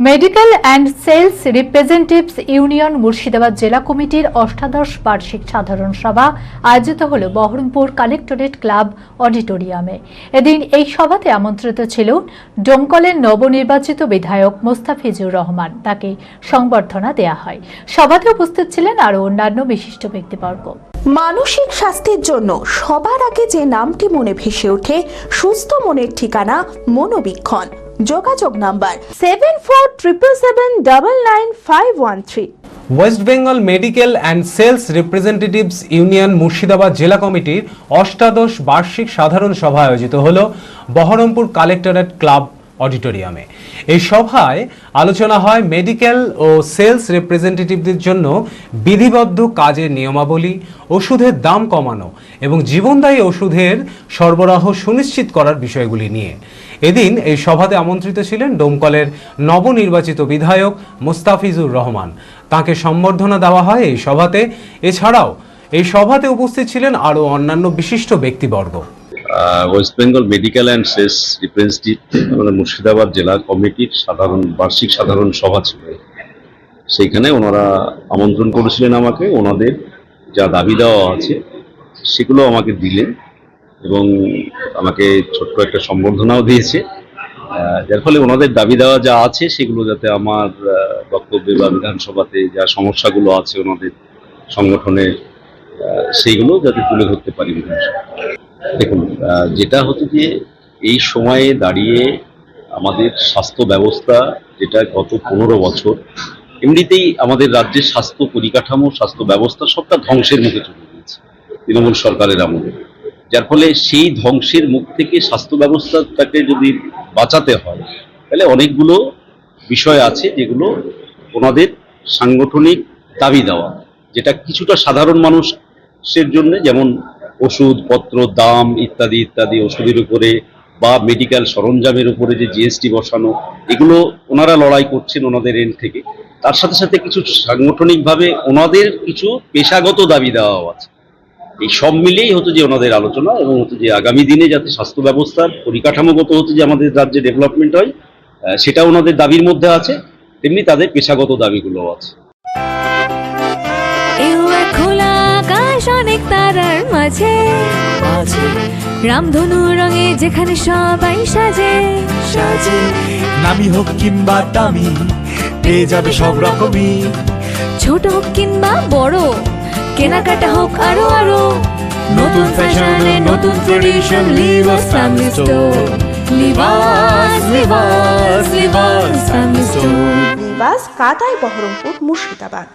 Medical and sales representatives union Murshidabad জেলা কমিটির অষ্টাদশ বার্ষিক সাধারণ সভা আয়োজিত হল বহরমপুর কালেক্টরেট ক্লাব অডিটোরিয়ামে। এদিন এই সভাতে আমন্ত্রিত ছিলেন ডোমকলের নবনির্বাচিত বিধায়ক মোস্তাফিজুর রহমান। তাকে সংবর্ধনা দেয়া হয়। সভাতে উপস্থিত ছিলেন আরও অন্যান্য বিশিষ্ট ব্যক্তিবর্গ। মানসিক স্বাস্থ্যের জন্য সবার আগে যে নামটি মনে ভেসে ওঠে, সুস্থ মনের ঠিকানা মনোবীক্ষণ। যোগাযোগ number 7477799513। West Bengal medical and sales representatives union Murshidabad জেলা কমিটির অষ্টাদশ বার্ষিক সাধারণ সভা আয়োজিত হল বহরমপুর কালেক্টরেট ক্লাব অডিটোরিয়ামে। এই সভায় আলোচনা হয় মেডিকেল ও সেলস রিপ্রেজেন্টেটিভদের জন্য বিধিবদ্ধ কাজের নিয়মাবলী, ওষুধের দাম কমানো এবং জীবনদায়ী ওষুধের সরবরাহ সুনিশ্চিত করার বিষয়গুলি নিয়ে। এদিন এই সভাতে আমন্ত্রিত ছিলেন ডোমকলের নবনির্বাচিত বিধায়ক মোস্তাফিজুর রহমান। তাকে সম্বর্ধনা দেওয়া হয় এই সভাতে। এছাড়াও এই সভাতে উপস্থিত ছিলেন আরও অন্যান্য বিশিষ্ট ব্যক্তিবর্গ। West Bengal medical and sales representative Murshidabad জেলা কমিটির বার্ষিক সাধারণ সভা ছিল। সেইখানে ওনারা আমন্ত্রণ করেছিলেন আমাকে। ওনাদের যা দাবি দেওয়া আছে সেগুলো আমাকে দিলেন এবং আমাকে ছোট্ট একটা সম্বর্ধনাও দিয়েছে, যার ফলে ওনাদের দাবি দেওয়া যা আছে সেগুলো যাতে আমার বক্তব্যে বা বিধানসভাতে যা সমস্যাগুলো আছে ওনাদের সংগঠনে সেইগুলো যাতে তুলে ধরতে পারি বিধানসভা। দেখুন, যেটা হচ্ছে যে এই সময়ে দাঁড়িয়ে আমাদের স্বাস্থ্য ব্যবস্থা, যেটা গত 15 বছর এমনিতেই আমাদের রাজ্যের স্বাস্থ্য পরিকাঠামো, স্বাস্থ্য ব্যবস্থা সবটা ধ্বংসের মুখে চলে গিয়েছে তৃণমূল সরকারের আমলে। যার ফলে সেই ধ্বংসের মুখ থেকে স্বাস্থ্য ব্যবস্থাটাকে যদি বাঁচাতে হয় তাহলে অনেকগুলো বিষয় আছে যেগুলো ওনাদের সাংগঠনিক দাবি দেওয়া, যেটা কিছুটা সাধারণ মানুষের জন্য, যেমন ওষুধপত্র দাম ইত্যাদি ইত্যাদি, ওষুধের উপরে বা মেডিকেল সরঞ্জামের উপরে যে জিএসটি বসানো, এগুলো ওনারা লড়াই করছেন ওনাদের এন্ড থেকে। তার সাথে সাথে কিছু সাংগঠনিকভাবে ওনাদের কিছু পেশাগত দাবি দেওয়াও আছে। এই সব মিলিয়েই হচ্ছে যে ওনাদের আলোচনা এবং হচ্ছে যে আগামী দিনে যাতে স্বাস্থ্য ব্যবস্থার পরিকাঠামোগত হচ্ছে যে আমাদের রাজ্যে ডেভেলপমেন্ট হয়, সেটা ওনাদের দাবির মধ্যে আছে, তেমনি তাদের পেশাগত দাবিগুলো আছে। অনেক তারার মাঝে রামধনু রঙে যেখানে সবাই সাজে সাজে, নামি হোক কিংবা দামি পেয়ে যাবে সব রকমই, ছোট হোক কিংবা বড় কেনাকাটা হোক আরো আরো, নতুন ফ্যাশনে নতুন tradition, Libas family store, Libas Libas Libas family store, Libas কাটাই বহরমপুর মুর্শিদাবাদ।